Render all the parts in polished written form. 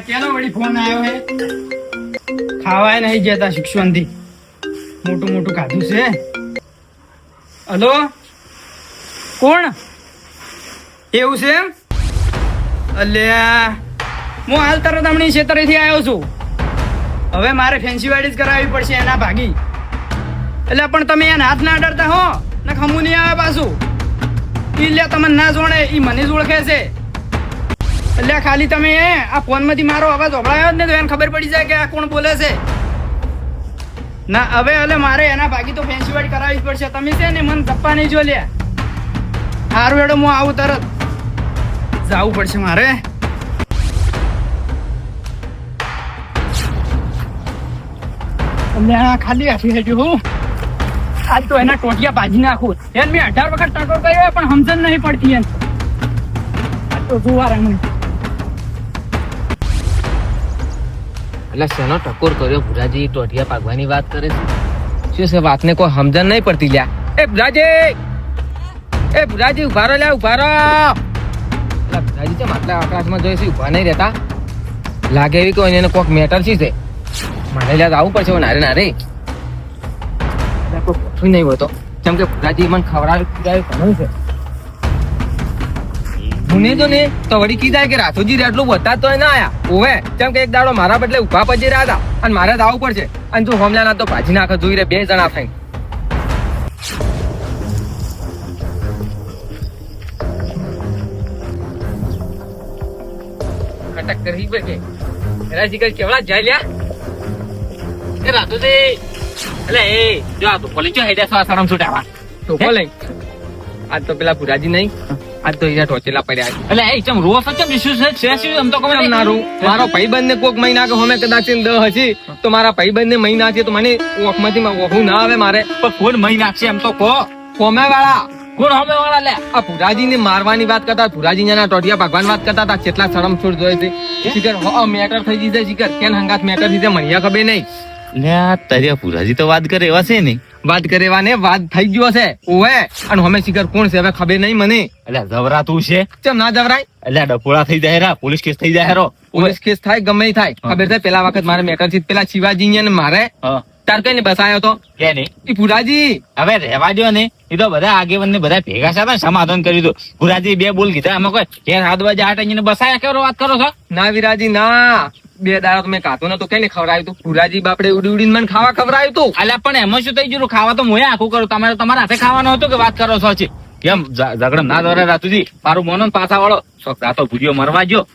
કેનો વળી ફોન આવ્યો હે? ખાવાય નહીં જતા શિક્ષણથી મોટું મોટું ખાધું છે. હલો, કોણ? એવું છે એમ? અલ્યા હું હાલ તરત હમણાં ખેતરેથી આવ્યો છું. હવે મારે ફેન્સી વાડી જ કરાવવી પડશે એના ભાગી. એટલે પણ તમે એને હાથ ના અડાડતા હો ને ખમું નહીં આવે પાછું. ઈ લે તમને ના જોડે, ઈ મને જ ઓળખે છે. એટલે ખાલી તમે આ ફોનમાંથી મારો અવાજ ઓભળાયો જ ને તો એને ખબર પડી જાય કે આ કોણ બોલે છે. ના હવે એટલે મારે એના ભાગી તો ફેન્સી વાડી કરાવવી જ પડશે. તમે છે ને મને ધપ્પા નહીં જો લ્યા. સારું હેડો, હું આવું તરત. જવું પડશે મારે. ખાલી હાથી હેઠું હું આજ તો એના ટોટિયા ભાજી નાખું. એને મેં 18 વખત ટકો કર્યો પણ સમજણ નહીં પડતી એમ. આજ તો જોવા રમણ. એટલે શેનો ટકોર કર્યો ભુરાજી? ટોટિયા પાકવાની વાત કરે છે. શું છે વાતને કોઈ સમજણ નહીં પડતી લ્યા. એ ભુરાજી ઉભા રહો લ્યા, ઉભા રહો. એટલે ભુરાજી છે આટલા આકાશમાં જોઈ છે, ઉભા નહીં રહેતા. લાગે એવી કોઈ એને કોઈક મેટર છે. મારે લ્યા આવું પડશે નારે નારે. કોઈ પૂછું નહીં હોતો કેમ કે ભુરાજી મને ખવડાવ્યું ઘણું છે. મને તો ને તો વળી કીધા કે રાથોજી એટલું બતા તો ના આયા ઓવે. કેમ કે એક દાડો મારા બદલે ઉભા પછી રહ્યા હતા અને મારે જ આવવું પડશે. અને તું હોમલા ના તો ભાજી નાખે જોઈ રે 2 જણા થઈને. કટક કરી બેઠે એના જીગર કેવડા જાય લ્યા. એ રાથોજી એટલે એ જો આ તો પોલી ચો હેડે સાસણમ છૂટાવા તો બોલે. આજ તો પેલા ભુરાજી નહીં, આજ તો અહીંયા ટોચેલા પડ્યા છે. એટલે એ ચમ રોસ ચમ ઇશ્યુ છે શું એમ તો ખબર એમ ના રો. મારો ભાઈબંધ ને કોક મહિના કે હમે કદાચ 10 હશે તો મારા ભાઈબંધ ને મહિના છે તો મને ઓખમાંથી ઓખું ના આવે મારે. પણ કોણ મહી નાખશે એમ તો કહો. હોમે વાળા કોણ હોમે વાળા લે? આ ભુરાજી ને મારવાની વાત કરતા, ભુરાજી ના ટોટિયા ભાગવાની વાત કરતા હતા. કેટલા શરમ છોડ જોઈ છે. શિખર મેટર થઈ જશે. શિખર કેન હંગાત મેટર થઈ મણિયા ખબર નહીં. તારી ભુરાજી તો વાત કરે એવા છે ને? વાત કરે ને વાત થઈ ગયો છે ઓવે. અને હમે શિખર કોણ છે હવે ખબર નહીં મને. એટલે જવરા તું છે? કેમ ના જવરાય? એટલે ડફોળા થઈ જાય રા, પોલીસ કેસ થઈ જાય રો. પોલીસ કેસ થાય ગમે થાય. ખબર છે પેલા વખત મારે મેટર થી પેલા શિવાજી ને મારે તાર કઈ બસાયો તો કે નહીં ઈ ભુરાજી. હવે રહેવા દો ને, એ તો બધા આગેવાન ને બધા ભેગા છે ને સમાધાન કર્યું હતું. ભુરાજી 2 બોલ કીધા એમાં કોઈ ઘેર હાથ બાજુ આટ ને બસાયા કેવો વાત કરો છો? ના વિરાજી ના, 2 દાડા તો મેં ખાતો નતો કઈ ખવડાવ્યું તું. ભુરાજી બાપડે ઉડી ઉડીને મને ખાવા ખવડાવ્યું તું. અલ્યા પણ એમાં શું થઈ ગયું? ખાવા તો હું આખું કરું, તમારે તમારા હાથે ખાવાનું હતું કે વાત કરો છો? કેમ ઝઘડમ ના દોરે રાતુજી? મારું મોનો પાછા વાળો છોકરા તો ભૂજ્યો મરવા ગયો.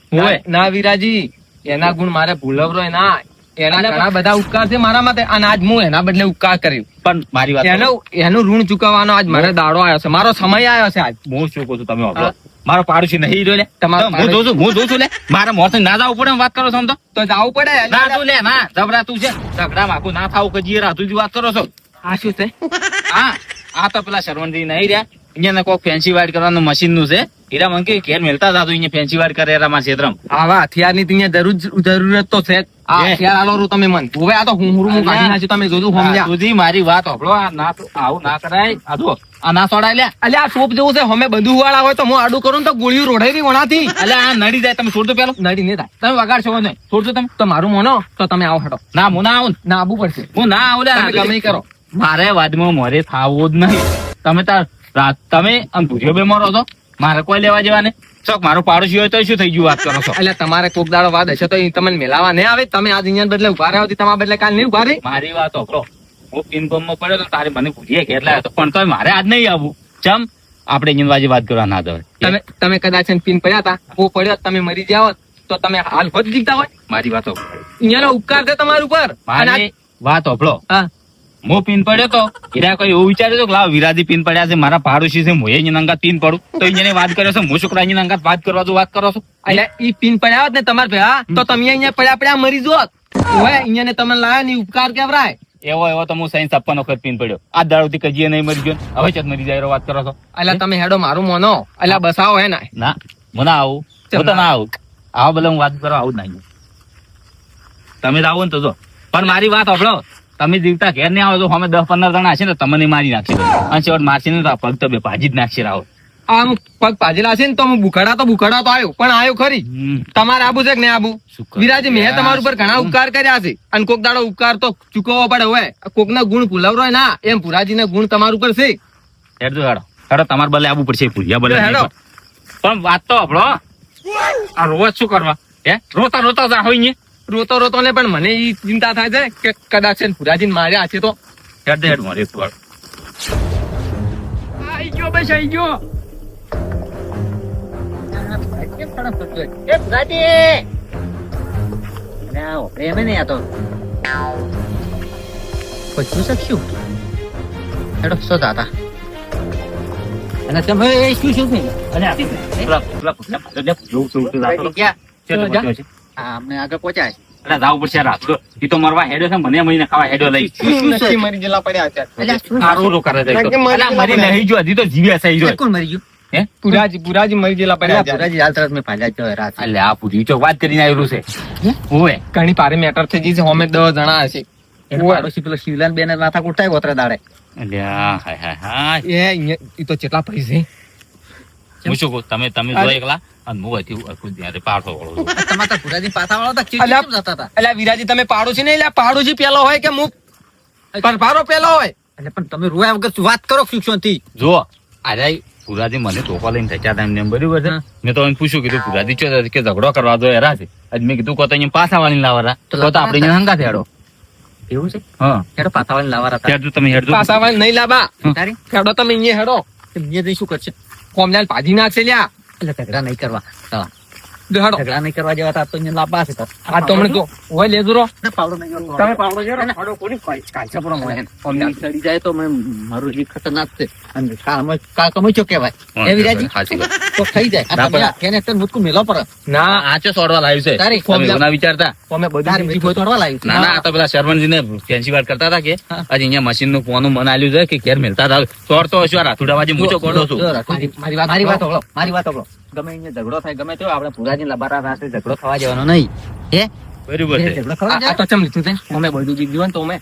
ના વિરાજી, એના ગુણ મારે ભૂલવરો ના. એના ઘણા બધા ઉપકાર છે મારા માટે અને આજ હું એના બદલે ઉપકાર કર્યું. પણ મારી વાત એનું ઋણ ચૂકવવાનો આજ મારે દાડો આવ્યો છે, મારો સમય આવ્યો છે આજ. હું શું કહું છું તમે વાપરો? મારો પાડોશી નહીં રહ્યો લે. હું જોઉં છું લે. મારા મોર ના જવું પડે વાત કરો છો તો જવું પડે. ના તું લે ના જબરા તું છે ઝઘડા માકું ના થાવું કે રાતુજી વાત કરો છો. આ શું છે? હા આ તો પેલા શરવણજી નહીં રહ્યા, અહીંયા કોઈ ફેન્સી વાડ કરવાનું મશીન નું છે. હીરા મને કે ઘેર મેલતા હતા અહીંયા ફેન્સી વાડ કરે મારા ક્ષેત્રમાં. આવા હથિયાર ની અહીંયા જરૂરત તો છે. હથિયાર આલો તમે મન હવે આ તો હું કાઢી નાખ્યું. તમે જોજો સમજ્યા સુધી મારી વાત સાંભળો. આવું ના કરાય. આ જો આ ના સોડાય લે. એટલે આ ટોપ જેવું છે. હમે બંદૂક વાળા હોય તો હું આડું કરું તો ગોળીઓ રોડાઈ વણાથી. એટલે આ નડી જાય. તમે છોડજો પેલો. નડી નહીં થાય. તમે વગાડશો નહીં. છોડજો તમે તો મારું મોનો તો તમે આવો હટો. ના હું ના આવું. ના આવવું પડશે. હું ના આવું લે. ગમે કરો. મારે વાદમાં મોરે થાવું જ નહીં. તમે તમે ભૂજો બે મરો છો, મારે કોઈ લેવા જવા નહીં. ચોક મારો પાડોશી હોય તો શું થઈ ગયું વાત કરો છો? એટલે તમારે કોક દાડો વાદ હશે તો તમને મેલાવા નહીં આવે. તમે આજ અહીંયા બદલે ઉભા રહ્યા તમારા બદલે કાલ નહીં ઉભા રહી. મારી વાત સાંભળો. હું પિનકોમ માં પડ્યો તો તારે મને ભૂજીએ કેટલા હતો પણ તો મારે આજ નહીં આવવું. ચમ આપણે અહીંયા વાત કરવા ના દો. તમે કદાચ પિન પડ્યા હતા, હું પડ્યો તમે મરી જાવ તો તમે હાલ ખોદ જીવતા હોય. મારી વાત અહીંયાનો ઉપકાર છે તમારા ઉપર. વાત સાંભળો. હું પીન પડ્યો તો હીરા કોઈ એવું વિચાર્યું તો લાવ વિરાજી પીન પડ્યા છે, મારા પાડોશી છે, હું અહીંયા અંગાત પીન પડું તો અહીંયા વાત કર્યો છે. હું છોકરા અહીંયા અંગાત વાત કરવા જો વાત કરો છો. એટલે ઈ પીન પડ્યા હોત ને તમારે ભેગા તો તમે અહીંયા પડ્યા મરી જોત. અહીંયા ને તમે લાયા ની ઉપકાર કેવરાય. એવો તો હું સાઈન 56 વખત પીન પડ્યો. આ દાડોથી કજીએ નહીં મરી ગયો, હવે ચત મરી જાય વાત કરો છો. એટલે તમે હેડો મારું મોનો એટલે બસાવો હે ના મને આવું હું તો ના આવું. આવો ભલે હું વાત કરવા આવું જ નહીં. તમે આવો ને તો જો પણ મારી વાત સાંભળો. તમે જીવતા ઘેર નહીં આવો તો અમે 10-15 જણા હશે ને તમને મારી નાખશે. અને છેવટ મારશે ને પગ તો બે ભાજી જ નાખશે. રાહો આમ પગ પાજેલા છે ને તો હું બુખાડા તો આવ્યો પણ આવ્યો ખરી. તમારે આબુ છે કે નહીં આબુ? વિરાજી મેં તમારા ઉપર ઘણા ઉપકાર કર્યા છે અને કોક દાડો ઉપકાર તો ચૂકવવો પડે હોય. કોક ના ગુણ ભૂલાવરો ના એમ પુરાજી ના ગુણ તમારા ઉપર છે. હેડો હેડો હેડો તમારે ભલે આવવું પડશે ભૂલિયા ભલે હેડો. નહીં પણ. પણ વાત તો આપણો આ રોજ શું કરવા હે રોતા રોતા જા હોય રોતો ને પણ મને ઈ ચિંતા થાય છે કે કદાચ છે ને પુરાજીને માર્યા છે તો. હેડ હેડ મારે તું આઈ ગયો બસ આઈ ગયો. આગળ પહોંચાય જાવ પડશે રાત ઈ તો મરવા હેડ્યો છે મને મહિને ખાવા હેડ્યો લઈ નથી મરી ગયેલા પડ્યા અત્યારે. સારું રો કરે છે તો. અલા, મરી નહીં જો હજી તો જીવ્યા છે ઈ જો. કોણ મરી ગયું? હે પુરાજી મરી ગયેલા પડ્યા અત્યારે. પુરાજી હાલ તરત મેં ભાલ્યા જ જોયા રાત. અલે આ પૂરી તો વાત કરીને આવેલું છે ઓય ઘણી પારે મેટર થઈ ગઈ છે હોમે 10 જણા હશે. એનો પાડોશી પેલો શિવલાલ બેન માથા કુટાય ગોત્રે દાડે. અલ્યા હાય હાય હાય એ અહીંયા ઈ તો કેટલા પૈસે હું શું કહું તમે જો એકલા અને હું હતી અરખું ત્યારે પાછો વળો છું. તમારા પુરાજી પાછા વાળા હતા અલ્યા, કેમ જતા હતા? એટલે વિરાજી તમે પાડોશી નહીં, એટલે પાડોશી પેલો હોય કે હું પરભારો પેલો હોય? એટલે પણ તમે રોયા વગર શું વાત કરો શિક્ષણથી? જો અરે પુરાજી મને ટોપા લઈને થયા હતા એમને બરોબર છે મેં તો એને પૂછ્યું કીધું પુરાજી ચો કે ઝઘડો કરવા દો હેરા છે આજ મેં કીધું કોતા અહીંયા પાછા વાળી લાવવાના તો આપણે અહીંયા હંગા થેડો એવું છે? હા હેડો પાછા વાળા લાવવા હતા. હેડજો તમે હેડજો પાછા વાળી નહીં લાબા. તારી હેડો તમે અહીંયા હેડો. મેં જઈ શું કરશે? કોમલાલ ભાજી નાખશે લ્યા. એટલે ઝઘડા નહીં કરવા. હા. જો હેડો. ઝઘડા નહીં કરવા જેવા હતા તો અહીંયા લાંબા છે તો. આ તો હમણાં જો હોય લેજો રો. ના, પાવડો નહીં જોતો. તમે પાવડો જો રો. હેડો, કોની કાચા પર મોહે. કોમલાલ ચડી જાય તો મારું જીવ ખતરનાક છે અને કાળ કમોચો કહેવાય. એ વિરાજી સાચી વાત. તો થઈ જાય. આ ના, તમે આ કેનેસ્ટર મુટકું મેલો પર. ના આચો સોડવા લાવ્યું છે તારી તમે એવું ના વિચારતા અમે તારી બધું મીઠું તોડવા લાવ્યું છે. ના ના આ તો પેલા શર્મનજી ને ફેન્સી વાત કરતા હતા કે હા. આજે અહીંયા મશીન નું ફોનું મન આલ્યું છે કે ઘેર મેલતા હતા સોર તો હશું આ રાથુડાવાજી મૂચો કોડો છું જો રાખો. મારી વાત સાંભળો, મારી વાત સાંભળો. ગમે અહીંયા ઝઘડો થાય ગમે તેવો આપણે પુરાજી લબારા રાતે ઝઘડો થવા જવાનો નહીં. હે બરોબર છે ઝઘડો થવા આ તો જાય. ચમ લીધું તે અમે બધું જીવ્યું ને તો અમે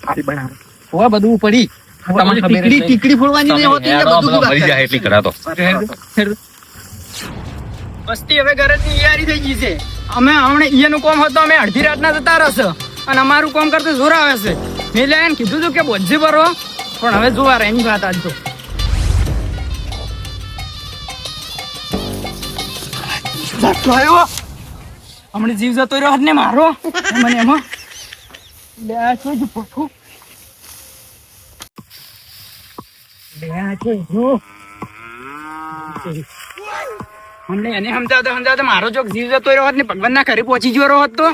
ખાલી બનાવે હોવા બધું પડી તમને ખબર જ નહીં. ટીકડી ફોડવાની નહીં હોતી એટલે હેડો, બધું બધો મરી જાય એટલી કરાતો વસ્તી હવે ઘરની તૈયારી થઈ ગઈ છે. અમે હમણાં ઈયાનું કામ હતો અમે અડધી રાતના જતા રહેશે અને અમારું કામ કરતા જોર આવે છે. મેં એટલે એને કીધું હતું કે બોજી ભરો પણ હવે જોવા રહે એની વાત આજ તો. ઝાટકો આવ્યો. હમણાં જીવ જતો રહ્યો હાથ ને મારો મને એમાં બે છો જ પોઠું બે છે જો અમને એને સમજાવતો મારો જો જીવ જતો રહ્યો હોત ને ભગવાન ના ઘરે પહોંચી ગયો હોત તો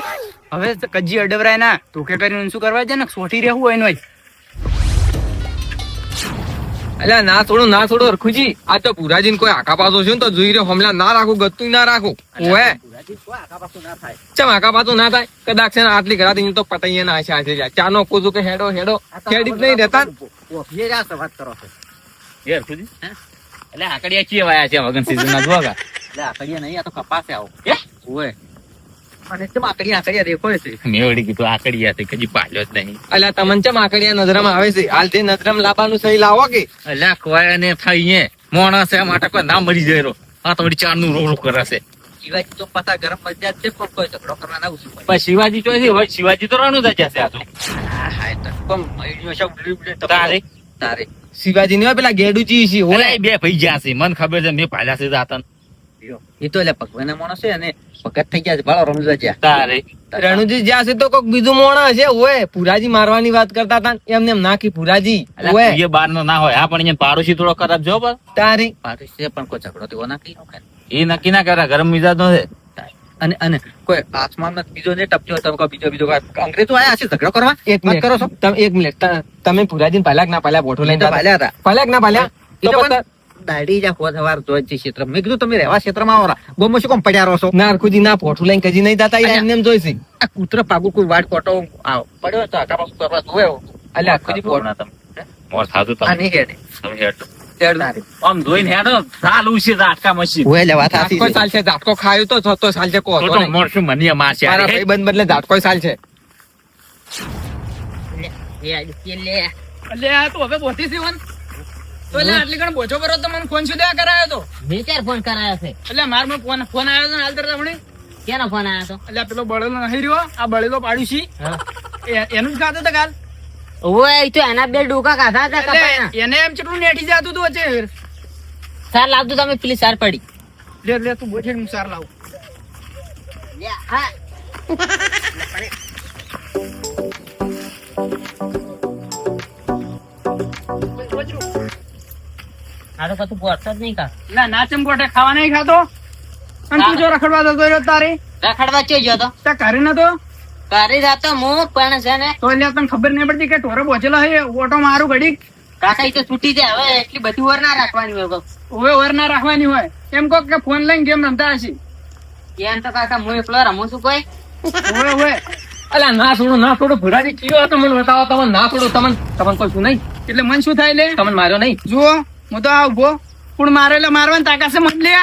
હવે કજી અડવરાય ના તું કે કરીને શું કરવા જાય ને સોટી રહેવું હોય એનું જ. અલ્યા ના છોડો રખુજી. આ તો પુરાજી કોઈ આખા પાસો છે ને તો જોઈ રહ્યો હમણાં ના રાખું ગતું ના રાખું ઓએ પુરાજી કોઈ આખા પાછું ના થાય. ચમ આખા પાસો ના થાય કદાચ છે ને આટલી ઘરાતી તો પતાઈએ ના આશા છે ચાનો કૂદું કે હેડો ખેડી જ નહીં રહેતા. ઓફિયે જ આ વાત કરો છો. યાર ખુદી એટલે આકડિયા ચીએ વાયા છે વગન સીઝન ના જોવા એટલે આકડિયા નહીં, આ તો કપાસે આવો. હે? ઓય. અને કેમ આકડિયા દેખાય છે? મેં વળી કીધું આકડિયા તે કજી પાલ્યો જ નહીં અલ્યા તમને ચમ આકડિયા નજરામાં આવે છે હાલ તે નજરામાં લાવવાનું સહી લાવો કે અલ્યા ખવાય ને થઈએ મોણસ એ માટે કોઈ ના મરી જાય આ તો વળી ચાર નું રોડ કરે છે શિવાજી તો પાછા ગરમ મજા છે પણ કોઈ ઝઘડો કરવા ના ઉછું પણ શિવાજી તો છે હવે શિવાજી તો રાણું જ જશે આ તો તારે તારે શિવાજી ની પેલા ગેડુજી છે ઓલા એ બે ભાઈ ગયા છે મને ખબર છે મેં પાલ્યા છે જાતન એ તો એટલે ભગવાન માણસ છે અને ભગત થઈ ગયા છે ભાળો રમઝા જ્યાં તારે રણુજી જ્યાં છે તો કોઈક બીજું મોણા છે ઓય પુરાજી મારવાની વાત કરતા હતા એમને એમ નાખી પુરાજી ઓય એ બાર નો ના હોય આ પણ અહીંયા પાડોશી થોડો ખરાબ જો પણ તારી પાડોશી છે પણ કોઈ ઝઘડો તેવો ના કરી નાખે. એ નક્કી ના કરે ગરમ મિજાજ નો છે અને અને કોઈ આસમાનમાં બીજો ને ટપક્યો તમે કહો બીજો કોઈ અંગ્રેજો આયા હશે ઝઘડો કરવા? એક મિનિટ કરો છો? તમે એક મિનિટ તમે પુરાજી પાલ્યા ના પાલ્યા બોઠો લઈને ભાલ્યા હતા. પાલ્યા ના પાલ્યા એ તો તો પણ દાઢી જા હોત હવાર જોઈ છે ક્ષેત્ર. મેં કીધું તમે રહેવા ક્ષેત્રમાં આવો ગોમો શું કોમ પડ્યા રહો છો? ના અરખુજી ના પોઠું લઈને કજી નહીં દાતા એમને એમ જોઈશે. આ કૂતરો પાગુ કોઈ વાટ કોટો પડ્યો તો આકા પાછું કરવા જોવે અલ્યા અરખુજી પોઠું ના તમે મોર થાતું આ તમે નહીં હેડે. તમે હેડો તારે. આમ જોઈને હેડો ચાલુ છે ઝાટકા મશીન ઓય લે વાત સાચી ઝાટકો છે. સાલ છે ઝાટકો ખાયો તો થતો સાલ છે કહો તો તો મોર શું મને મારશે મારા અરે, ભાઈ બંધ બદલે ઝાટકો સાલ છે. અલ્યા આ તો હવે બોધી છે વન તો એટલે આટલી ઘણ બોજો કરો તો મને ફોન સુધી કરાયો તો બે ચાર ફોન કરાયા છે. એટલે માર માં ફોન આવ્યો હતો ને હાલ તરત હમણાં. કેનો ફોન આવ્યો હતો? એટલે આ પેલો બળેલો નહીં રહ્યો, આ બળેલો પાડ્યું છે એનું જ ખાતો હતો કાલ. ઓવે, એ તો એના બે ડોકા ખાધા હતા કપાઈના. એટલે એને એમ કેટલું નેઠી જતું હતું વચ્ચે. સાર લાવજો તમે, પેલી સાર પડી. લે તું બોછે હું સાર લાવું. હા. આ તો કતું પોરતો જ નહીં કા. ના નાચમ કોઠે ખાવા નહીં ખાતો અને તું જો રખડવા જતો રહ્યો તારે રખડવા ચો ગયો તો ત્યાં ઘરે નતો કરી જાતો હું પણ છે ને તો એટલે તને ખબર નહીં પડતી કે ટોરો બોચેલો હે ઓટો મારું ઘડી કાકા ઈ તો છૂટી જાય હવે, એટલી બધી વાર ના રાખવાની હોય કહું. હવે વર ના રાખવાની હોય એમ કહો કે ફોન લઈને ગેમ રમતા હશે. એમ તો કાકા હું એકલો રમું છું કોઈ. હવે હવે અલ્યા ના થોડો ભુરાજી કયો હતો મને બતાવો. તમને ના થોડો તમને કોઈ શું નહીં, એટલે મન શું થાય લે તમને માર્યો નહીં. જુઓ હું તો આ ઉભો પણ મારે એટલે મારવાની તાકાત છે મત લે.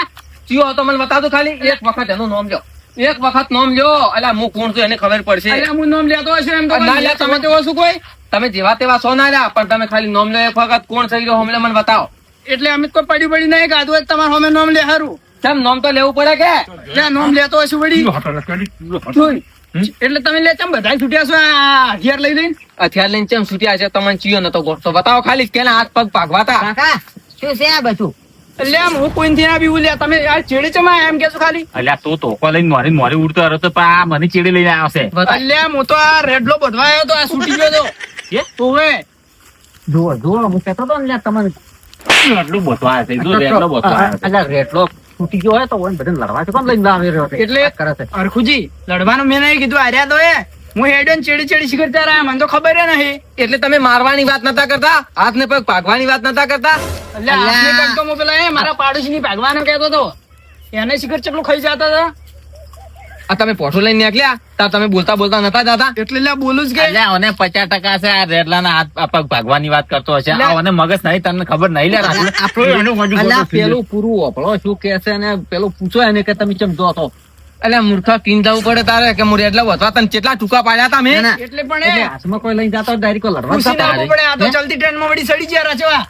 કયો હતો મને બતાવજો ખાલી એક વખત એનું નામ લ્યો, એક વખત નામ લ્યો. અલ્યા હું કોણ છું એને ખબર પડશે. અરે હું નામ લેતો હશે એમ તો ના લ્યા, તમે તેવો શું કોઈ, તમે જેવા તેવા સો ના લ્યા, પણ તમે ખાલી નામ લો એક વખત કોણ થઈ ગયો હમણાં મને બતાવો. એટલે અમે કોઈ પડી નહીં ગાધું હોય તમારે સામે નામ લે હારું. કેમ નામ તો લેવું પડે કે? લે નામ લેતો હશે વળી જોઈ. એટલે તમે લે ચમ બધા છૂટ્યા છો આ હથિયાર લઈ લઈને. હથિયાર લઈને ચમ છૂટ્યા છે તમને ચિયો નતો ગોઠતો બતાવો ખાલી કેના હાથ પગ ભાગવાતા. કાકા શું છે આ બધું? એટલે આમ હું કોઈથી ના બીવું લે તમે આ ચેડે ચમા એમ કેছো ખાલી. અલ્યા તો તોકો લઈને મોરી ઉડતો રહ્યો તો પણ આ મને ચીડી લઈને આવ્યો છે. એટલે આમ હું તો આ રેડલો બધવા આવ્યો તો આ છૂટી ગયો તો કે? ઓવે જુઓ હું કહેતો હતો ને લ્યા તમને આટલું બોતવા આવ્યો છે. જો રેલો બોતવા આવ્યો છે. અલ્યા રેટલો છૂટી ગયો હોય તો ઓને બધાને લડવા છે કોણ લઈને આવી રહ્યો છે? એટલે કરે છે. અરખુજી લડવાનું મેં નહીં કીધું આર્યા તો એ હું હેડ્યો ને ચેડી શીખરતા રહ્યા મને તો ખબર હે નહીં. એટલે તમે મારવાની વાત નતા કરતા, હાથ ને પગ ભાગવાની વાત નતા કરતા. એટલે હાથની પગ તો હું પેલા એ મારા પાડોશીની ભાગવાનો કહેતો હતો એને શિખર ચકલું ખાઈ જતા હતા. આ તમે પોઠો લઈને નીકળ્યા તાર તમે બોલતા નતા જતા. એટલે લે બોલું જ કે અલ્યા ઓને 50% છે આ રેડલાના હાથ પગ ભાગવાની વાત કરતો હશે. આ ઓને મગજ નહીં, તમને ખબર નહીં લે રાખું. અલ્યા પેલું પૂરું ઓપળો શું કે છે ને પેલું પૂછો એને કે તમે ચમ જો તો. એટલે મૂર્ખા કીન જવું પડે તારે કે હું રેડલા વધવા તને કેટલા ટૂંકા પાડ્યા હતા મેં. ના, એટલે પણ એટલે એ હાથમાં કોઈ લઈને જતો ડાયરેક્ટ લડવા પૂછીને જતા આવવું પડે. આ તો ચલતી ટ્રેનમાં વળી સડી ગયા રાચવા.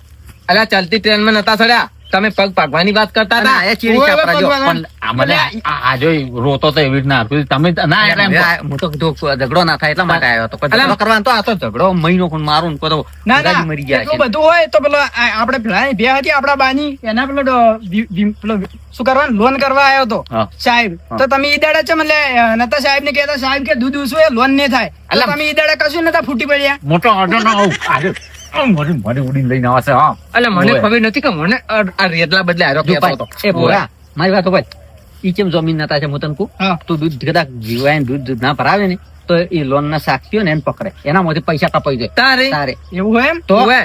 અલ્યા ચાલતી ટ્રેન માં નતા ચડ્યા, તમે પગ ભાગવાની વાત કરતા હતા. એ ચીડી ઓવે, ચાપડા જો. ભગવાન. પણ આ મને આ જો રોતો તો એવી રીતના હતું. તમે ના એટલે એમ કહો. હું તો કીધું ઝઘડો ના થાય એટલા માટે આવ્યો હતો. પણ ઝઘડો કરવાનો તો આ તો ઝઘડો મહિનો કોણ મારું ને બધો ના ના ગાડી મરી જાય એટલું છે. બધું હોય તો પેલો આપણે પેલા બે હતી આપડા બાની એના પેલો પેલો શું કરવાનું લોન કરવા આવ્યો હતો હા. સાહેબ. તો તમે ઈ દાડા ચમ એટલે નતા સાહેબ ને કહેતા સાહેબ કે દૂધ ઉછું એ લોન નહીં થાય. તો અલા. તમે ઈ દાડા કશું નતા ફૂટી પડ્યા. મોટો ઓર્ડર ના આવું આજે મોરી ઉડીને લઈને આવશે. હા એટલે મને ઓવે. ખબર નથી કે મને આ રેડલા બદલે હારો જો કહેતો ભાઈ, હતો. એ ભોળા, મારી વાત ભાઈ ઈ ચમ જમીન નતા છે હું તને કહું હા. તું દૂધ કદાચ જીવાય ને દૂધ ના ભરાવે ને તો એ લોન ના સાક્ષીઓ ને એને પકડે એનામાંથી પૈસા કપાઈ જાય તારે તારે. એવું હોય એમ તો હવે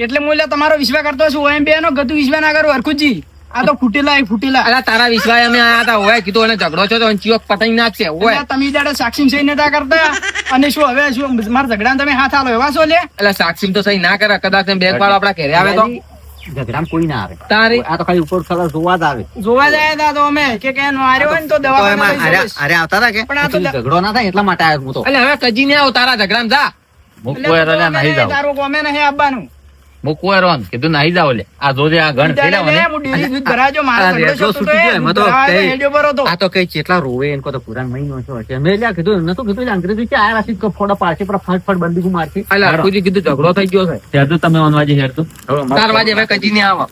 એટલે હું એટલે તમારો વિશ્વાસ કરતો છું એમ બે નો ગતું વિશ્વાસ ના કરું હરખુજી. આ તો ફૂટેલા અલા તારા વિશ્વાસ અમે આયા હતા. ઓય કીધું એને ઝઘડો છો તો ચિયોક પતાઈ નાખશે. ઓય એટલે તમે ઈ દાડા સાક્ષી સહી નતા કરતા અને શું હવે શું મારા ઝઘડા તમે હાથ આલો એવા છો લે. એટલે સાક્ષી તો સહી ના કરે, કદાચ બેંક વાળો આપડા ઘરે આવે તો ઝઘડામાં કોઈ ના આવે. તારે આ તો ખાલી ઉપર કલર જોવા જ આવે. જોવા જાય હતા તો અમે કે માર્યો હોય ને તો દવા અરે આવતા હતા કે પણ આ તો પછી ઝઘડો ના થાય એટલા માટે આવ્યો હું તો. એટલે હવે કજી ને આવ તારા ઝઘડામાં જા. મૂકવો એરો નહીં જાવ. તારું ગમે નહીં આપવાનું. મૂકવો એરો કીધું નહીં જાવ લે. આ જોજે આ ગણ થઈ લે, હું ડેરી દૂધ ભરાજો, મારો આ ઝઘડો રેડલો થતો છૂટી તો ગયો, એ એમાં તો ભરાવા કઈ- હેડ્યો ભરો તો. આ તો કઈ ચેટલા રોવે એને તો પુરાણ મહિનો છો છે. મેં લ્યા કીધું નતું કીધું એટલે અંગ્રેજી કે આયા રાશિ ફોડો પાડશે પણ ફટ બંદૂક મારશે. એટલે હરખુજી કીધું ઝઘડો થઈ ગયો છે. ત્યાં તો તમે ઓનવાજી હેર તો તાર વાજે હવે કજી ને આવો.